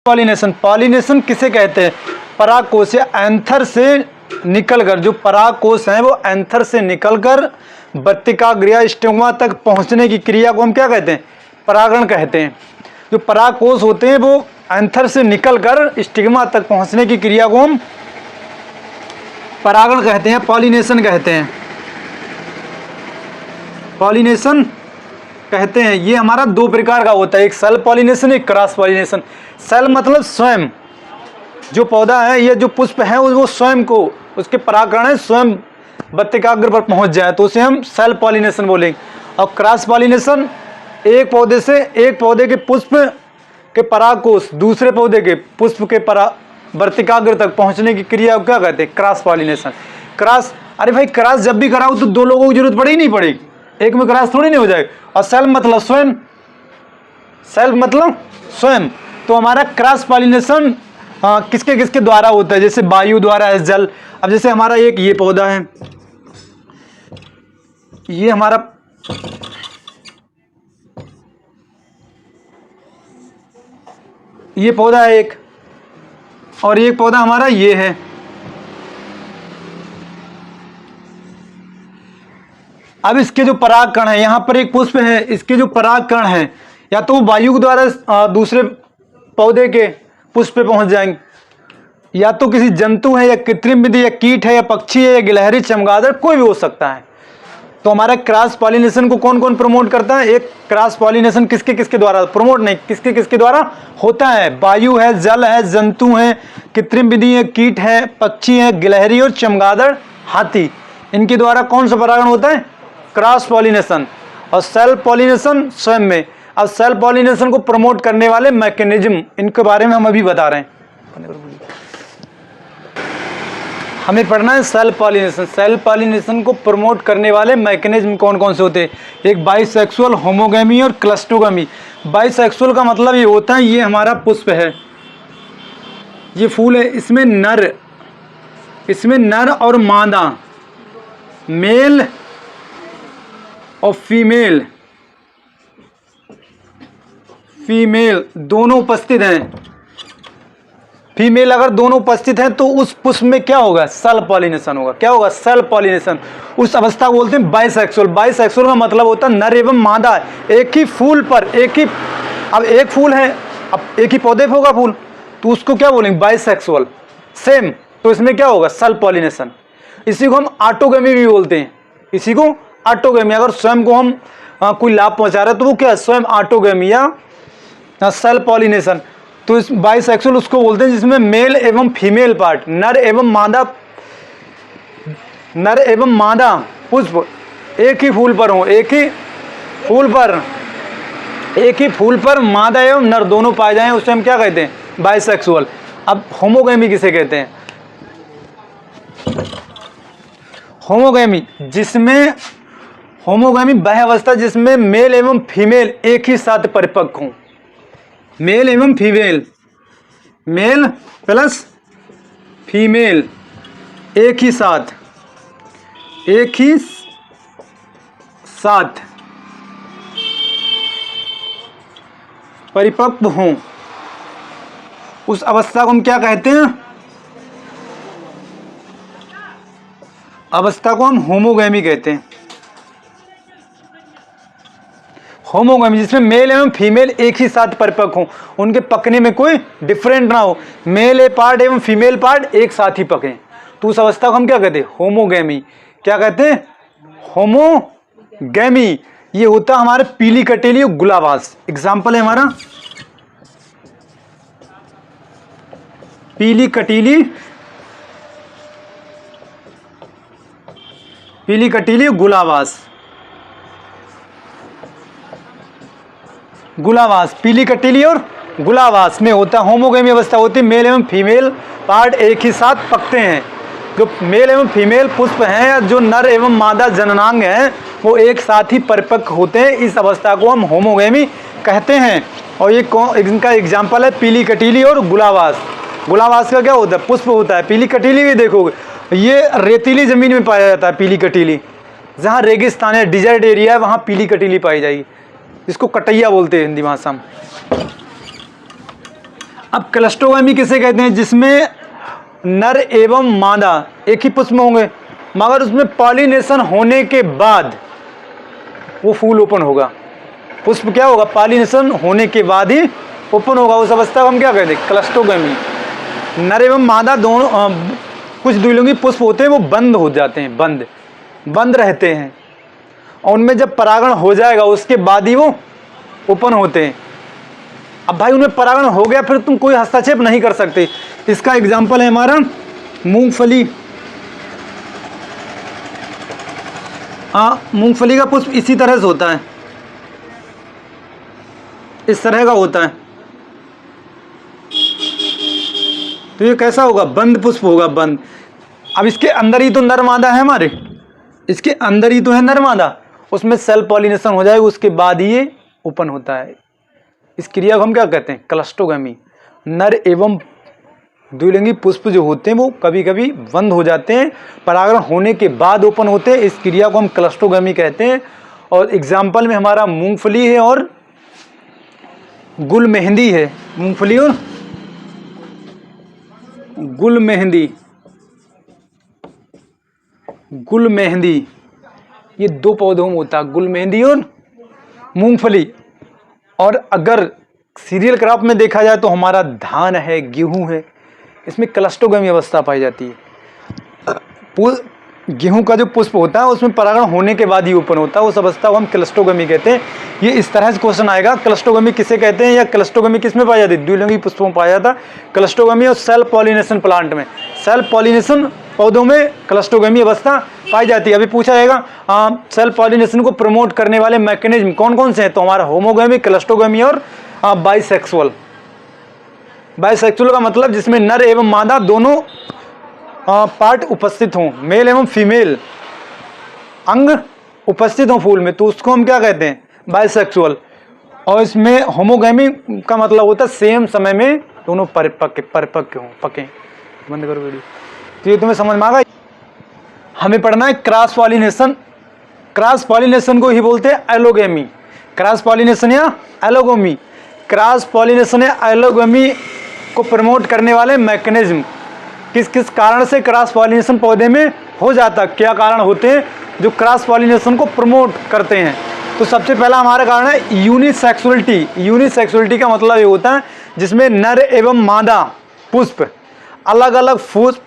Pollination, pollination किसे कहते हैं? परागकोश या एंथर से निकलकर, जो परागकोश हैं वो एंथर से निकलकर वर्तिकाग्र या स्टिग्मा तक पहुंचने की क्रिया को हम क्या कहते हैं? परागण कहते हैं। जो परागकोश होते हैं वो एंथर से निकलकर स्टिग्मा तक पहुंचने की क्रिया को हम परागण कहते हैं, पॉलिनेशन कहते हैं, पॉलिनेशन कहते हैं। ये हमारा दो प्रकार का होता है, एक सेल्फ पॉलिनेशन, एक क्रॉस पॉलिनेशन। सेल्फ मतलब स्वयं, जो पौधा है या जो पुष्प है वो स्वयं को, उसके परागकण है स्वयं वर्तिकाग्र पर पहुंच जाए तो उसे हम सेल्फ पॉलिनेशन बोलेंगे। और क्रॉस पॉलिनेशन एक पौधे से, एक पौधे के पुष्प के परागकोश दूसरे पौधे के पुष्प के वर्तिकाग्र तक पहुंचने की क्रिया को क्या कहते हैं? Cross pollination. क्रॉस, अरे भाई क्रॉस जब भी कराओ तो दो लोगों की जरूरत पड़ेगी नहीं पड़ेगी, एक में क्रॉस थोड़ी नहीं हो जाएगा। और सेल्फ मतलब स्वयं, सेल्फ मतलब स्वयं। तो हमारा क्रॉस पॉलिनेशन किसके किसके द्वारा होता है? जैसे वायु द्वारा है, जल। अब जैसे हमारा एक ये पौधा है, ये हमारा ये पौधा है एक, और एक पौधा हमारा ये है। अब इसके जो परागकण है, यहां पर एक पुष्प है, इसके जो परागकण है या तो वायु के द्वारा दूसरे पौधे के पुष्प पे पहुंच जाएंगे, या तो किसी जंतु है या कृत्रिम विधि या कीट है या पक्षी है या गिलहरी, चमगादड़, कोई भी हो सकता है। तो हमारा क्रॉस पॉलिनेशन को कौन कौन प्रमोट करता है? एक क्रॉस पॉलिनेशन किसके किसके द्वारा, प्रमोट नहीं, किसके किसके द्वारा होता है? वायु है, जल है, जंतु है, कृत्रिम विधि है, कीट है, पक्षी है, गिलहरी और चमगादड़, हाथी, इनके द्वारा कौन सा परागण होता है? Cross pollination. और सेल्फ पॉलिनेशन स्वयं में। अब सेल्फ पॉलिनेशन को प्रमोट करने वाले मैकेनिज्म, इनके बारे में हम अभी बता रहे हैं। हमें पढ़ना है सेल्फ पॉलिनेशन। सेल्फ पॉलिनेशन को प्रमोट करने वाले मैकेनिज्म कौन कौन से होते हैं? एक बाइसेक्सुअल, होमोगैमी और क्लस्टोगैमी। बाइसेक्सुअल का मतलब ये होता है, ये हमारा पुष्प है, ये फूल है, इसमें नर और मादा, मेल और फीमेल दोनों उपस्थित हैं। फीमेल अगर दोनों उपस्थित हैं तो उस पुष्प में क्या होगा? सेल्फ पॉलिनेशन होगा। क्या होगा? Self pollination. उस अवस्था को बोलते हैं बाइसेक्सुअल। बाइसेक्सुअल का मतलब होता है नर एवं मादा एक ही फूल पर, अब एक फूल है, अब एक ही पौधे पर होगा फूल, तो उसको क्या बोलेंगे? बाइसेक्सुअल। सेम, तो इसमें क्या होगा? Self pollination. इसी को हम ऑटोगैमी भी बोलते हैं, इसी को ऑटोगैमी। अगर स्वयं को हम कोई लाभ पहुंचा रहे हैं तो वो क्या है? स्वयं ऑटोगैमी या सेल्फ पॉलिनेशन। तो इस बाइसेक्सुअल उसको बोलते हैं जिसमें मेल एवं फीमेल पार्ट, नर एवं मादा पुष्प एक ही फूल पर हो, एक ही फूल पर मादा एवं नर दोनों पाए जाएं, उसे हम क्या कहते हैं? बाइसेक्सुअल। अब होमोगैमी किसे कहते हैं? होमोगैमी वह अवस्था जिसमें मेल एवं फीमेल एक ही साथ परिपक्व हों। मेल एवं फीमेल, मेल प्लस फीमेल एक ही साथ परिपक्व हों, उस अवस्था को हम क्या कहते हैं? अवस्था को हम होमोगैमी कहते हैं। होमोगैमी जिसमें मेल एवं फीमेल एक ही साथ परिपक्व हो, उनके पकने में कोई डिफरेंट ना हो, मेल ए पार्ट एवं फीमेल पार्ट एक साथ ही पकें, तो उस अवस्था को हम क्या कहते हैं? होमोगैमी। क्या कहते हैं? होमोगैमी। ये होता है हमारे पीली कटेली और गुलाबास। एग्जाम्पल है हमारा पीली कटीली और गुलाबास। पीली कटीली और गुलाबास में होता है होमोगैमी अवस्था होती है, मेल एवं फीमेल पार्ट एक ही साथ पकते हैं। जो मेल एवं फीमेल पुष्प हैं या जो नर एवं मादा जननांग हैं वो एक साथ ही परिपक्व होते हैं, इस अवस्था को हम होमोगैमी कहते हैं। और ये इनका एग्जाम्पल है पीली कटीली और गुलाबास। गुलाबास का क्या होता है? पुष्प होता है। पीली कटीली भी देखोगे, ये रेतीली ज़मीन में पाया जाता है। पीली कटीली जहाँ रेगिस्तान है, डिजर्ट एरिया है, वहाँ पीली कटीली पाई जाएगी, इसको कटैया बोलते हैं हिंदी भाषा में। अब क्लस्टोगमी किसे कहते हैं? जिसमें नर एवं मादा एक ही पुष्प में होंगे, मगर उसमें पॉलिनेशन होने के बाद वो फूल ओपन होगा। पुष्प क्या होगा? पॉलिनेशन होने के बाद ही ओपन होगा। उस अवस्था को हम क्या कहते हैं? क्लस्टोगमी। नर एवं मादा दोनों कुछ द्विलिंगी पुष्प होते हैं वो बंद हो जाते हैं, बंद रहते हैं, और उनमें जब परागण हो जाएगा उसके बाद ही वो ओपन होते हैं। अब भाई उनमें परागण हो गया, फिर तुम कोई हस्तक्षेप नहीं कर सकते। इसका एग्जाम्पल है हमारा मूंगफली। मूंगफली का पुष्प इसी तरह से होता है, इस तरह का होता है। तो ये कैसा होगा? बंद पुष्प होगा, बंद। अब इसके अंदर ही तो नर मादा है हमारे, इसके अंदर ही तो है नर मादा, उसमें सेल पॉलिनेशन हो जाएगा, उसके बाद ही ये ओपन होता है। इस क्रिया को हम क्या कहते हैं? क्लस्टोगमी। नर एवं द्विलिंगी पुष्प जो होते हैं वो कभी कभी बंद हो जाते हैं, परागण होने के बाद ओपन होते हैं। इस क्रिया को हम क्लस्टोगमी कहते हैं। और एग्जाम्पल में हमारा मूंगफली है और गुल मेहंदी है। मूंगफली और गुल मेहंदी, गुल मेहंदी ये दो पौधों में होता है, गुल मेहंदी और मूंगफली। और अगर सीरियल क्रॉप में देखा जाए तो हमारा धान है, गेहूं है, इसमें क्लस्टोगमी अवस्था पाई जाती है। गेहूं का जो पुष्प होता है उसमें परागण होने के बाद ही ओपन होता है, उस अवस्था को हम क्लस्टोगमी कहते हैं। ये इस तरह से क्वेश्चन आएगा, क्लस्टोगमी किसे कहते हैं या क्लस्टोगमी किस में पाई जाती है? द्विलिंगी पुष्पों में पाया जाता है क्लस्टोगमी। और सेल पॉलिनेशन प्लांट में, सेल पॉलिनेशन पौधों में क्लस्टोगमी अवस्था पाई जाती है। अभी पूछा जाएगा सेल पॉलिनेशन को प्रमोट करने वाले मैकेनिज्म कौन कौन से हैं? तो हमारा होमोगमी, क्लस्टोगमी और बाइसेक्सुअल। बाइसेक्सुअल का मतलब जिसमें नर एवं मादा दोनों पार्ट उपस्थित हों, मेल एवं फीमेल अंग उपस्थित हों फूल में, तो उसको हम क्या कहते हैं? बाइसेक्सुअल। और इसमें होमोगैमी का मतलब होता है सेम समय में दोनों परिपक्व हों, पके। बंद करो वीडियो। तो ये तुम्हें समझ में आ गया। हमें पढ़ना है क्रॉस पॉलिनेशन। क्रॉस पॉलिनेशन को ही बोलते हैं एलोगेमी। क्रॉस पॉलिनेशन या एलोगोमी। क्रॉस पॉलिनेशन या एलोगोमी को प्रमोट करने वाले मैकेनिज्म, किस किस कारण से क्रॉस पॉलिनेशन पौधे में हो जाता, क्या कारण होते हैं जो क्रॉस पॉलिनेशन को प्रमोट करते हैं? तो सबसे पहला हमारा कारण है यूनिसेक्सुअलिटी। यूनिसेक्सुअलिटी का मतलब ये होता है जिसमें नर एवं मादा पुष्प अलग अलग पुष्प,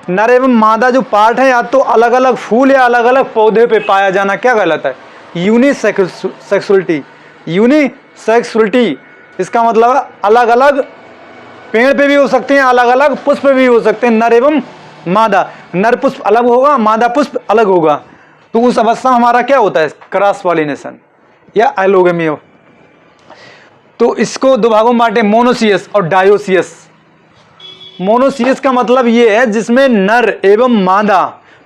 नर एवं मादा जो पार्ट है या तो अलग अलग फूल या अलग अलग पौधे पे पाया जाना क्या कहलाता है? यूनिसेक्सुअलिटी। यूनिसेक्सुअलिटी इसका मतलब अलग अलग पेड़ पे भी हो सकते हैं, अलग अलग पुष्प भी हो सकते हैं, नर एवं मादा। नर पुष्प अलग होगा, मादा पुष्प अलग होगा, तो उस अवस्था में हमारा क्या होता है? क्रॉस पॉलिनेशन या एलोगेमी। तो इसको दो भागों में बांटे, मोनोसियस और डायोसियस। मोनोसियस का मतलब ये है जिसमें नर एवं मादा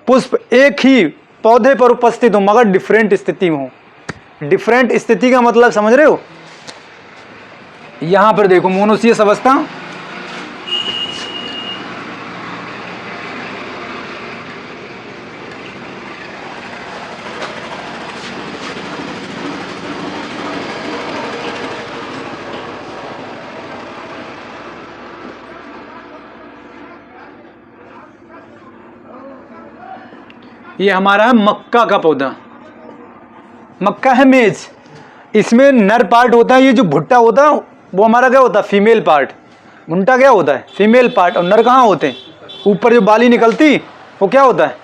पुष्प एक ही पौधे पर उपस्थित हो मगर डिफरेंट स्थिति में हो। डिफरेंट स्थिति का मतलब समझ रहे हो? यहां पर देखो मोनोसियस अवस्था, ये हमारा मक्का का पौधा, मक्का है मेज। इसमें नर पार्ट होता है, ये जो भुट्टा होता है वो हमारा क्या होता है? Female part. भुट्टा क्या होता है? Female part. और नर कहाँ होते हैं? ऊपर जो बाली निकलती वो क्या होता है?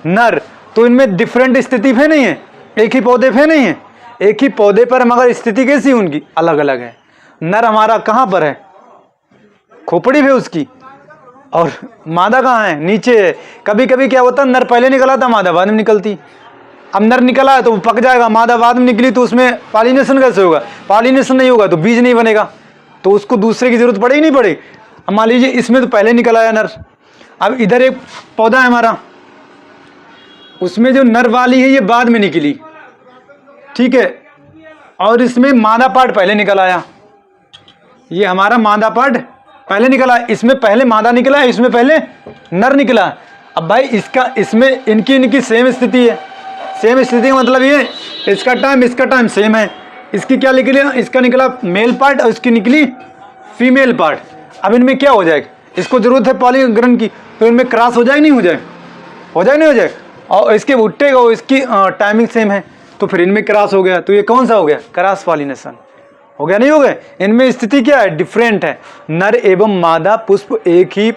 नर। तो इनमें डिफरेंट स्थिति है नहीं है, एक ही पौधे पे नहीं है, एक ही पौधे पर मगर स्थिति कैसी उनकी अलग अलग है। नर हमारा कहाँ पर है? खोपड़ी पे उसकी, और मादा कहाँ है? नीचे है। कभी कभी क्या होता है नर पहले निकला था, मादा बाद में निकलती। अब नर निकला है तो वो पक जाएगा, मादा बाद में निकली तो उसमें पॉलिनेशन कैसे होगा? पॉलिनेशन नहीं होगा तो बीज नहीं बनेगा, तो उसको दूसरे की जरूरत पड़े ही नहीं पड़े। अब मान लीजिए इसमें तो पहले निकल आया नर, अब इधर एक पौधा है हमारा, उसमें जो नर वाली है ये बाद में निकली, ठीक है, और इसमें मादा पार्ट पहले निकल आया। ये हमारा मादा पार्ट पहले निकला, इसमें पहले मादा निकला है, इसमें पहले नर निकला। अब भाई इसका इसमें इनकी सेम स्थिति है। सेम स्थिति का मतलब ये इसका टाइम सेम है। इसकी क्या निकली? इसका निकला मेल पार्ट और इसकी निकली फीमेल पार्ट। अब इनमें क्या हो जाएगा, इसको जरूरत है पॉलीगन की, तो इनमें क्रॉस हो जाएगा नहीं हो जाए, हो जाए नहीं हो जाए, और इसके भुट्टे का इसकी टाइमिंग सेम है, तो फिर इनमें क्रॉस हो गया, तो ये कौन सा हो गया, क्रॉस पॉलिनेशन हो गया नहीं हो गया। इनमें स्थिति क्या है, डिफरेंट है। नर एवं मादा पुष्प एक ही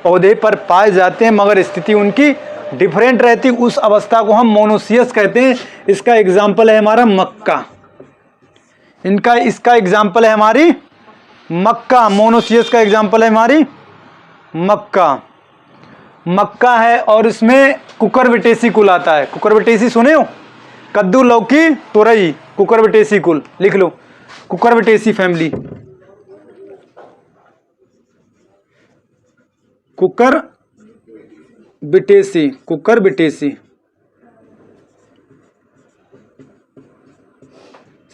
पौधे पर पाए जाते हैं मगर स्थिति उनकी डिफरेंट रहती, उस अवस्था को हम मोनोसियस कहते हैं। इसका एग्जाम्पल है हमारा मक्का, इसका एग्जाम्पल है हमारी मक्का, मोनोसियस का एग्जाम्पल है हमारी मक्का है। और इसमें कुकुरबिटेसी कुल आता है। कुकुरबिटेसी सुने हो, कद्दू लौकी तोरई, कुकुरबिटेसी कुल लिख लो, Cucurbitaceae family, Cucurbitaceae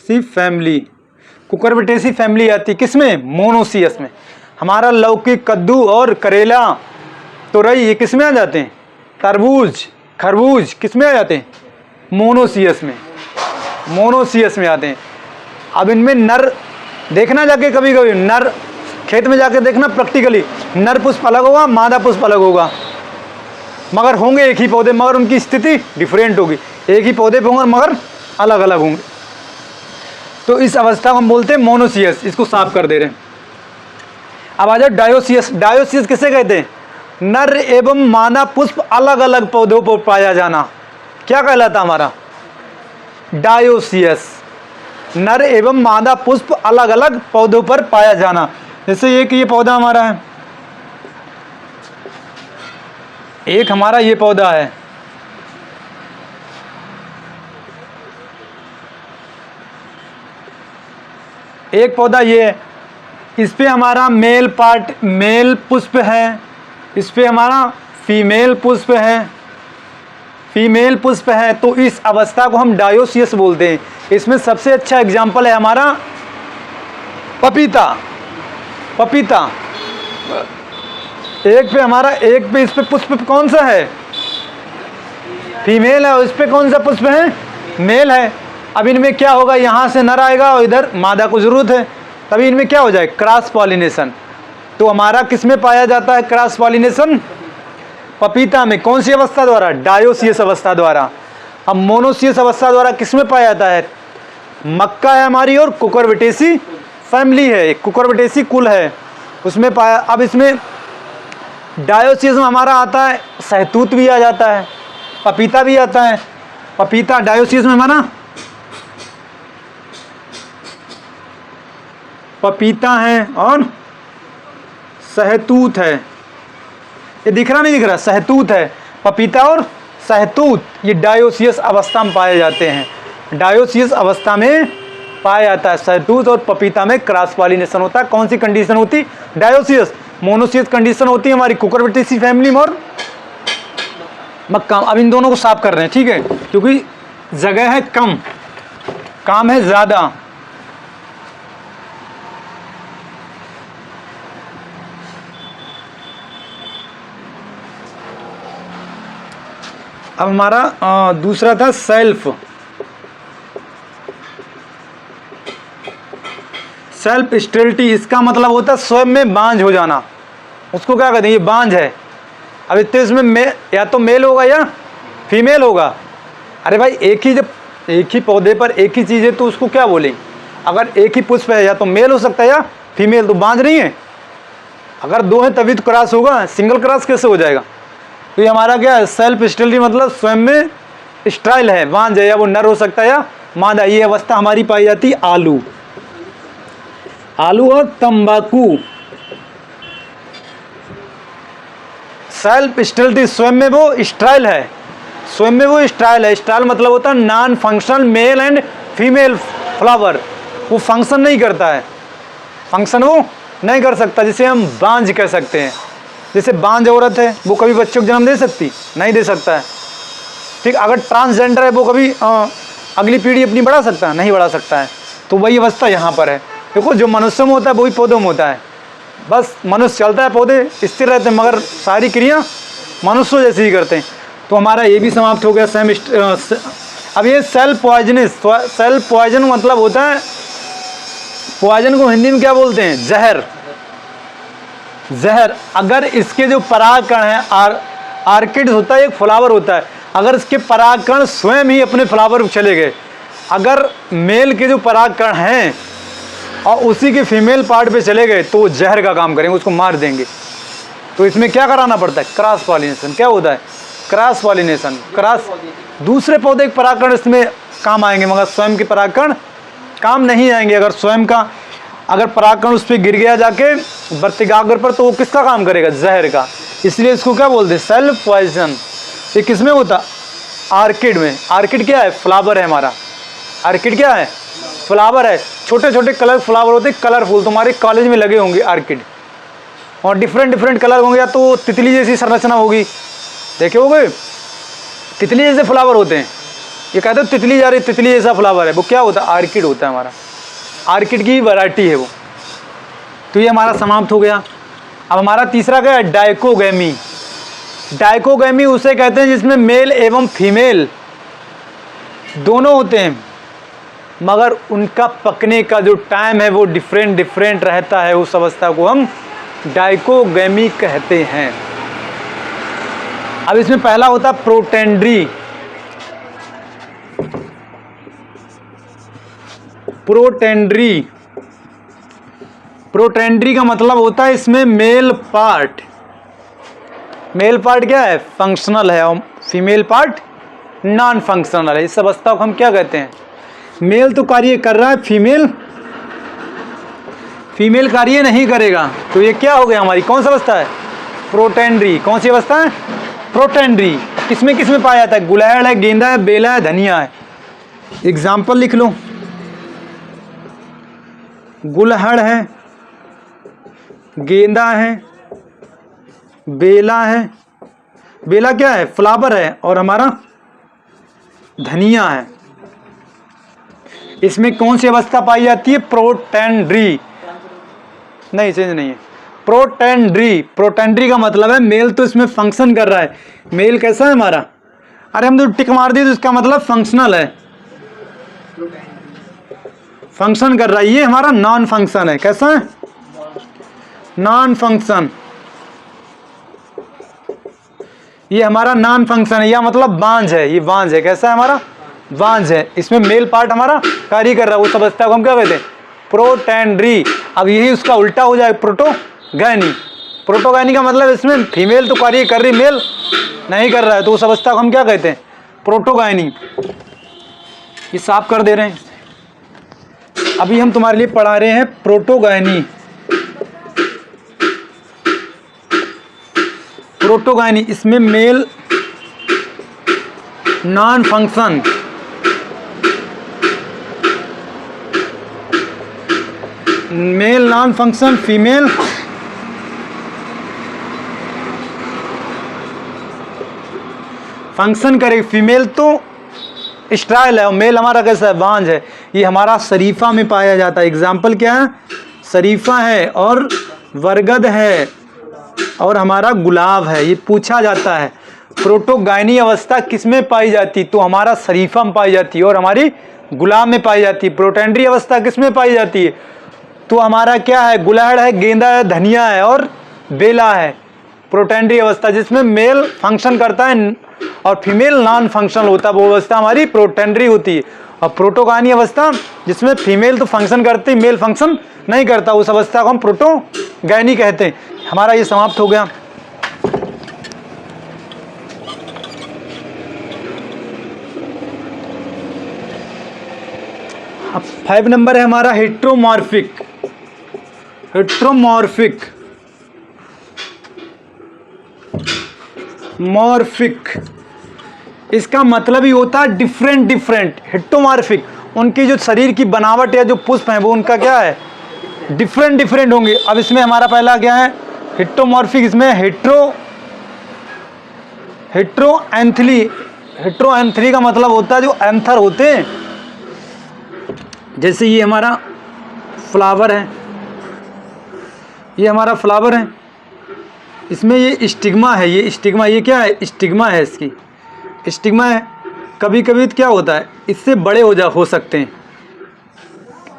family, Cucurbitaceae family आती किसमें, मोनोसियस में। हमारा लौकी कद्दू और करेला तोरई ये किसमें आ जाते हैं, तरबूज खरबूज किसमें आ जाते हैं, मोनोसियस में आते हैं। अब इनमें नर देखना जाके कभी कभी, नर खेत में जाके देखना प्रैक्टिकली, नर पुष्प अलग होगा मादा पुष्प अलग होगा, मगर होंगे एक ही पौधे, मगर उनकी स्थिति डिफरेंट होगी। एक ही पौधे पे होंगे मगर अलग अलग होंगे, तो इस अवस्था को हम बोलते हैं मोनोसियस। इसको साफ कर दे रहे हैं। अब आ जाओ डायोसियस। डायोसियस किसे कहते हैं, नर एवं मादा पुष्प अलग अलग पौधों पर पाया जाना, क्या कहलाता हमारा, डायोसियस। नर एवं मादा पुष्प अलग अलग पौधों पर पाया जाना। जैसे ये पौधा हमारा है, एक हमारा ये पौधा है, एक पौधा ये है, इस पे हमारा मेल पुष्प है, इस पे हमारा फीमेल पुष्प है, तो इस अवस्था को हम डायोसियस बोलते हैं। इसमें सबसे अच्छा एग्जाम्पल है हमारा पपीता। एक पे इस पे पुष्प कौन सा है, फीमेल है, और इस पे कौन सा पुष्प है, मेल है। अब इनमें क्या होगा, यहाँ से नर आएगा और इधर मादा को जरूरत है, तभी इनमें क्या हो जाए, क्रॉस पॉलिनेशन। तो हमारा किसमें पाया जाता है क्रॉस पॉलिनेशन, पपीता में। कौन सी अवस्था द्वारा, डायोसियस अवस्था द्वारा। अब मोनोसियस अवस्था द्वारा किसमें पाया जाता है, मक्का है हमारी और कुकुरबिटेसी फैमिली है, कुकुरबिटेसी कुल है, उसमें पाया। अब इसमें डायोसियस में हमारा आता है सहतूत भी आ जाता है, पपीता भी आता है। पपीता डायोसियस में हमारा पपीता है और सहतूत है, ये दिख रहा नहीं दिख रहा, सहतूत है, पपीता और सहतूत, ये डायोसियस अवस्था में पाए जाते हैं। डायोसियस अवस्था में पाया जाता है सहतूत और पपीता में क्रॉस पॉलिनेशन होता है। कौन सी कंडीशन होती, डायोसियस। मोनोसियस कंडीशन होती है हमारी कुकुरबिटेसी फैमिली में और मक्का। अब इन दोनों को साफ कर रहे हैं, ठीक है, क्योंकि जगह है कम, काम है ज़्यादा। अब हमारा दूसरा था सेल्फ स्टेरिलिटी। इसका मतलब होता है स्वयं में बांझ हो जाना, उसको क्या कहते हैं, ये बांझ है। अब इतने इसमें या तो मेल होगा या फीमेल होगा। अरे भाई जब एक ही पौधे पर एक ही चीज़ है तो उसको क्या बोलें, अगर एक ही पुष्प है या तो मेल हो सकता है या फीमेल, तो बांझ नहीं है। अगर दो हैं तभी तो क्रॉस होगा, सिंगल क्रॉस कैसे हो जाएगा। तो ये हमारा क्या है, सेल्फ स्टेरिलिटी मतलब स्वयं में स्टेराइल है, बांझ है, या वो नर हो सकता है या मादा। ये अवस्था हमारी पाई जाती है आलू और तंबाकू। सेल्फ स्टेरिलिटी स्वयं में वो स्टेराइल है, स्टेराइल मतलब होता है non functional male and female flower. वो फंक्शन नहीं करता है, फंक्शन वो नहीं कर सकता, जिसे हम बांझ कह सकते हैं। जैसे बांझ औरत है वो कभी बच्चों को जन्म दे सकती, नहीं दे सकता है, ठीक। अगर ट्रांसजेंडर है वो कभी अगली पीढ़ी अपनी बढ़ा सकता है, नहीं बढ़ा सकता है। तो वही अवस्था यहाँ पर है। देखो जो मनुष्य में होता है वही पौधों में होता है, बस मनुष्य चलता है, पौधे स्थिर रहते हैं, मगर सारी क्रिया मनुष्य जैसे ही करते हैं। तो हमारा ये भी समाप्त हो गया अब ये सेल्फ पॉइजन मतलब होता है पॉइजन को हिंदी में क्या बोलते हैं? जहर। जहर। अगर इसके जो परागकण हैं, आर्किड होता है, एक फ्लावर होता है, अगर इसके परागकण स्वयं ही अपने फ्लावर पर चले गए, अगर मेल के जो परागकण हैं और उसी के फीमेल पार्ट पे चले गए तो वो जहर का काम करेंगे, उसको मार देंगे। तो इसमें क्या कराना पड़ता है? Cross pollination. क्या होता है? Cross pollination. क्रॉस, दूसरे पौधे के परागकण इसमें काम आएंगे मगर स्वयं के परागकण काम नहीं आएंगे। अगर स्वयं का अगर परागकण उस पर गिर गया जाके वर्तिकाग्र पर तो वो किसका काम करेगा? जहर का। इसलिए इसको क्या बोलते हैं? Self poison. ये किस में होता? आर्किड में। आर्किड क्या है? फ्लावर है हमारा। आर्किड क्या है? फ्लावर है। छोटे छोटे कलर फ्लावर होते हैं, कलरफुल। तुम्हारे कॉलेज में लगे होंगे आर्किड, और डिफरेंट डिफरेंट कलर होंगे, या तो तितली जैसी संरचना होगी, देखे होगे तितली जैसे फ्लावर होते हैं। ये कहते हैं तितली जा रही, तितली जैसा फ्लावर है, वो क्या होता है? आर्किड होता है हमारा। आर्किड की वैरायटी है वो। तो ये हमारा समाप्त हो गया। अब हमारा तीसरा क्या है? डाइकोगैमी। डाइकोगैमी उसे कहते हैं जिसमें मेल एवं फीमेल दोनों होते हैं, मगर उनका पकने का जो टाइम है वो डिफरेंट डिफरेंट रहता है। उस अवस्था को हम डाइकोगैमी कहते हैं। अब इसमें पहला होता है प्रोटेंड्री। प्रोटेंड्री, प्रोटेंड्री का मतलब होता है इसमें मेल पार्ट। मेल पार्ट क्या है? फंक्शनल है, और फीमेल पार्ट नॉन फंक्शनल है। इस अवस्था को हम क्या कहते हैं? मेल तो कार्य कर रहा है, फीमेल कार्य नहीं करेगा। तो ये क्या हो गया हमारी? कौन सा अवस्था है? प्रोटेंड्री। कौन सी अवस्था है? प्रोटेंड्री। किसमें किसमें पाया जाता है? गुलहड़ है, गेंदा है, बेला है, धनिया है। एग्जाम्पल लिख लो। गुलहड़ है, गेंदा है, बेला है। बेला क्या है? फ्लावर है, और हमारा धनिया है। इसमें कौन सी अवस्था पाई जाती है? प्रोटेंड्री। नहीं, चेंज नहीं है। प्रोटेंड्री। प्रोटेंड्री का मतलब है मेल तो इसमें फंक्शन कर रहा है। मेल कैसा है हमारा? अरे हम तो टिक मार दिए तो इसका मतलब फंक्शनल है, फंक्शन कर रहा है। ये हमारा नॉन फंक्शन है। कैसा है? Non function. ये हमारा नॉन फंक्शन है, या मतलब बांझ है। ये बांझ है। कैसा है हमारा? बांझ है। इसमें मेल पार्ट हमारा कार्य कर रहा है। उस अवस्था को हम क्या कहते हैं? प्रोटेंड्री। अब यही उसका उल्टा हो जाए, प्रोटोगैनी। प्रोटोगैनी का मतलब इसमें फीमेल तो कार्य कर रही, मेल नहीं कर रहा है, तो उस अवस्था को हम क्या कहते हैं? प्रोटोगैनी। ये साफ कर दे रहे हैं। अभी हम तुम्हारे लिए पढ़ा रहे हैं प्रोटोगैनी। प्रोटोगैनी, इसमें male non function, male non function, female function करेगी। फीमेल तो स्टाइल है, और मेल हमारा कैसा है? बांझ है। ये हमारा शरीफा में पाया जाता है। एग्जाम्पल क्या है? शरीफा है, और बरगद है, और हमारा गुलाब है। ये पूछा जाता है प्रोटोगैनी अवस्था किस में पाई जाती है? तो हमारा शरीफा में पाई जाती है, और हमारी गुलाब में पाई जाती है। प्रोटेंड्री अवस्था किस में पाई जाती है? तो हमारा क्या है? गुलहड़ है, गेंदा है, धनिया है, और बेला है। प्रोटेंड्री अवस्था जिसमें मेल फंक्शन करता है और फीमेल नॉन फंक्शनल होता है, वो अवस्था हमारी प्रोटेंड्री होती है। और प्रोटोगैनी अवस्था जिसमें फीमेल तो फंक्शन करती, मेल फंक्शन नहीं करता, उस अवस्था को हम प्रोटोगैनी कहते हैं। हमारा ये समाप्त हो गया। अब 5 नंबर है हमारा हेट्रोमॉर्फिक। हेट्रोमॉर्फिक, मॉर्फिक, इसका मतलब ही होता है डिफरेंट डिफरेंट। हेट्रोमॉर्फिक, उनकी जो शरीर की बनावट या जो पुष्प है वो उनका क्या है? डिफरेंट डिफरेंट होंगे। अब इसमें हमारा पहला क्या है? हेट्रोमॉर्फिक। इसमें हेट्रोएंथली। हेट्रोएंथली का मतलब होता है जो एंथर होते हैं। जैसे ये हमारा फ्लावर है, ये हमारा फ्लावर है, इसमें ये स्टिग्मा है। ये स्टिग्मा, ये क्या है? स्टिग्मा है। इसकी स्टिग्मा है। कभी कभी क्या होता है? इससे बड़े हो सकते हैं।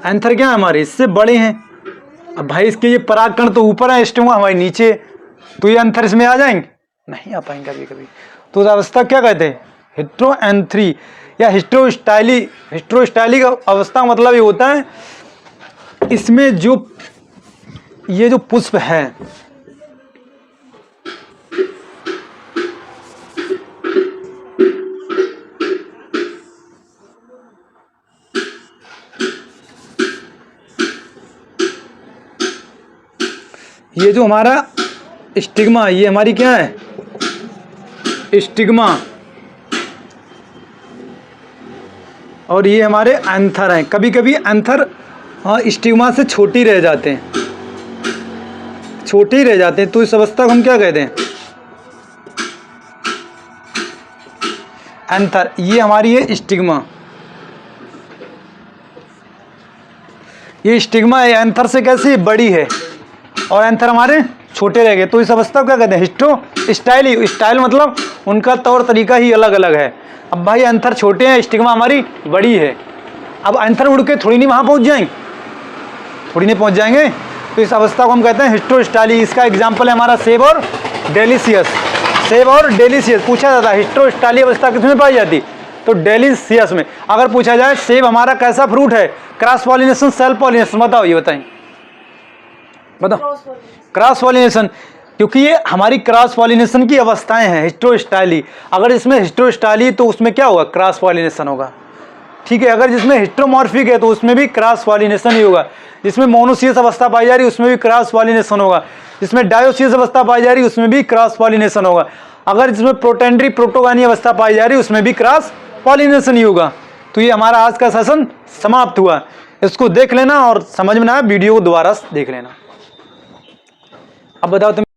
एंथर क्या है हमारे, इससे बड़े हैं। अब भाई इसके ये परागकण तो ऊपर है, स्टिग्मा हमारे नीचे, तो ये एंथर इसमें आ जाएंगे, नहीं आ पाएंगे कभी कभी। तो उस अवस्था क्या कहते हैं, हेटेरोएंथ्री या हिस्टेरोस्टाइली। हिस्टेरोस्टाइली का अवस्था मतलब ये होता है इसमें जो ये जो पुष्प है ये जो हमारा स्टिग्मा, ये हमारी क्या है, स्टिग्मा, और ये हमारे एंथर हैं। कभी कभी एंथर स्टिग्मा से छोटी रह जाते हैं, छोटे ही रह जाते हैं, तो इस अवस्था को हम क्या कहते हैं, एंथर। ये हमारी है स्टिग्मा, ये स्टिग्मा है, एंथर से कैसी बड़ी है और एंथर हमारे छोटे रह गए, तो इस अवस्था को क्या कहते हैं, हिस्टेरोस्टाइली। स्टाइल मतलब उनका तौर तरीका ही अलग अलग है। अब भाई एंथर छोटे हैं, स्टिग्मा हमारी बड़ी है। अब एंथर उड़ के थोड़ी नहीं वहाँ पहुँच जाएंगे, थोड़ी नहीं पहुँच जाएंगे, तो इस अवस्था को हम कहते हैं हिस्टेरोस्टाइली। इसका एग्जाम्पल है हमारा सेब और डेलिशियस। सेब और डेलिशियस पूछा जाता है हिस्टेरोस्टाइली अवस्था किसमें पाई जाती, तो डेलिशियस में। अगर पूछा जाए सेब हमारा कैसा फ्रूट है, क्रॉस पॉलिनेशन सेल्फ पॉलिनेशन, बताओ ये बताएं, बताओ। क्रॉस पॉलिनेशन, क्योंकि ये हमारी क्रॉस पॉलिनेशन की अवस्थाएं हैं हिस्टेरोस्टाइली। अगर इसमें हिस्टेरोस्टाइली तो उसमें क्या होगा, क्रॉस पॉलिनेशन होगा, ठीक है। अगर जिसमें हिस्टेरोमॉर्फिक है तो उसमें भी क्रॉस पॉलिनेशन ही होगा। जिसमें मोनोसियस अवस्था पाई जा रही है उसमें भी क्रॉस पॉलिनेशन होगा। जिसमें डायोसियस अवस्था पाई जा रही है उसमें भी क्रॉस पॉलिनेशन होगा। अगर जिसमें प्रोटेंडरी प्रोटोगानी अवस्था पाई जा रही है उसमें भी क्रॉस पॉलिनेशन ही होगा। तो ये हमारा आज का सेशन समाप्त हुआ। इसको देख लेना और समझ में ना आए वीडियो को दोबारा देख लेना। अब बताओ तुम